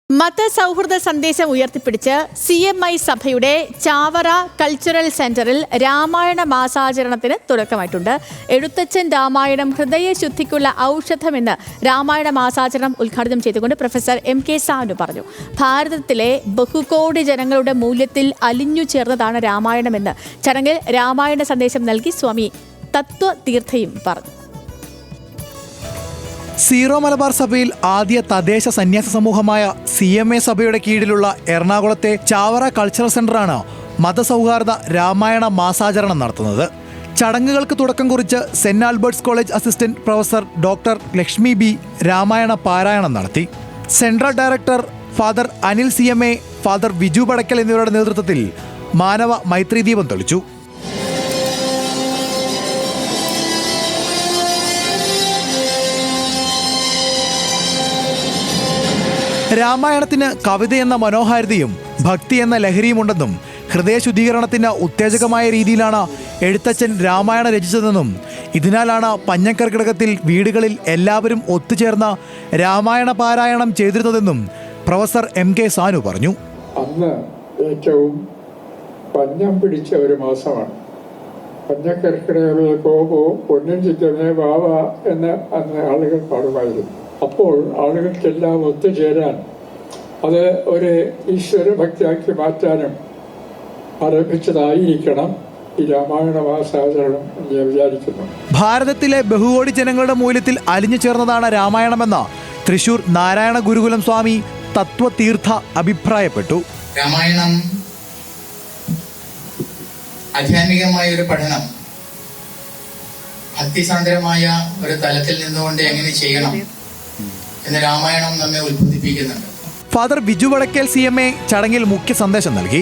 മതസൗഹൃദ സന്ദേശം ഉയർത്തിപ്പിടിച്ച് CMI സഭയുടെ ചാവറ കൾച്ചറൽ സെന്ററിൽ രാമായണ മാസാചരണത്തിന് തുടക്കമായിട്ടുണ്ട്. എഴുത്തച്ഛൻ രാമായണം ഹൃദയശുദ്ധിക്കുള്ള ഔഷധമെന്ന് രാമായണ മാസാചരണം ഉദ്ഘാടനം ചെയ്തുകൊണ്ട് പ്രൊഫസർ MK സാനു പറഞ്ഞു. ഭാരതത്തിലെ ബഹുകോടി ജനങ്ങളുടെ മൂല്യത്തിൽ അലിഞ്ഞു ചേർന്നതാണ് രാമായണമെന്ന് ചടങ്ങിൽ രാമായണ സന്ദേശം നൽകി സ്വാമി തത്വതീർത്ഥയും പറഞ്ഞു. സീറോ മലബാർ സഭയിൽ ആദ്യ തദ്ദേശ സന്യാസ സമൂഹമായ CMA സഭയുടെ കീഴിലുള്ള എറണാകുളത്തെ ചാവറ കൾച്ചറൽ സെന്ററാണ് മതസൗഹാർദ്ദ രാമായണ മാസാചരണം നടത്തുന്നത്. ചടങ്ങുകൾക്ക് തുടക്കം കുറിച്ച് saint Albert's college assistant professor doctor Lakshmi B Ramayana പാരായണം നടത്തി. Central director father Anil CMA, father Viju Padakkal എന്നിവരുടെ നേതൃത്വത്തിൽ മാനവ മൈത്രി ദീപം തെളിച്ചു. രാമായണത്തിന് കവിതയെന്ന മനോഹാരിതയും ഭക്തി എന്ന ലഹരിയുമുണ്ടെന്നും ഹൃദയശുദ്ധീകരണത്തിന് ഉത്തേജകമായ രീതിയിലാണ് എഴുത്തച്ഛൻ രാമായണം രചിച്ചതെന്നും ഇതിനാലാണ് പഞ്ഞക്കർക്കിടകത്തിൽ വീടുകളിൽ എല്ലാവരും ഒത്തുചേർന്ന് രാമായണ പാരായണം ചെയ്തിരുന്നതെന്നും പ്രൊഫസർ MK സാനു പറഞ്ഞു. അന്ന് ഏറ്റവും പഞ്ഞം പിടിച്ച ഒരു മാസമാണ്. പഞ്ഞക്കർക്കിടകമേ പോവോ പൊന്നും ചിറ്റമേ വാവ എന്ന് അന്ന് ആളുകൾ പാടുമായിരുന്നു. അപ്പോൾ ആളുകൾക്കെല്ലാം ഒത്തുചേരാൻ അത് ഒരു ഈശ്വരഭക്തിയാക്കി മാറ്റാനും ആരംഭിച്ചതായിരിക്കണം ഈ രാമായണ മാസാചരണം എന്ന് ഞാൻ വിചാരിക്കുന്നു. ഭാരതത്തിലെ ബഹുകോടി ജനങ്ങളുടെ മൂല്യത്തിൽ അലിഞ്ഞു ചേർന്നതാണ് രാമായണമെന്ന് തൃശൂർ നാരായണ ഗുരുകുലം സ്വാമി തത്വതീർത്ഥ അഭിപ്രായപ്പെട്ടു. രാമായണം ആധ്യാത്മികമായ ഒരു പഠനം ഭക്തിസാന്ദ്രമായ ഒരു തലത്തിൽ നിന്നുകൊണ്ട് എങ്ങനെ ചെയ്യണം എന്ന് രാമായണം നമ്മെ ഉത്ബോധിപ്പിക്കുന്നുണ്ട്. ഫാദർ വിജു പടക്കൽ CMA ചടങ്ങിൽ മുഖ്യ സന്ദേശം നൽകി.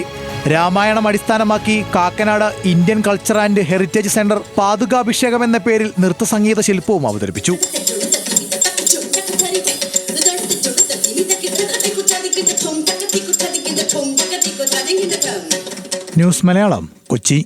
രാമായണം അടിസ്ഥാനമാക്കി Kakkanad Indian culture and heritage centre പാതുകാഭിഷേകം എന്ന പേരിൽ നൃത്തസംഗീത ശില്പവും അവതരിപ്പിച്ചു. ന്യൂസ് മലയാളം, കൊച്ചി.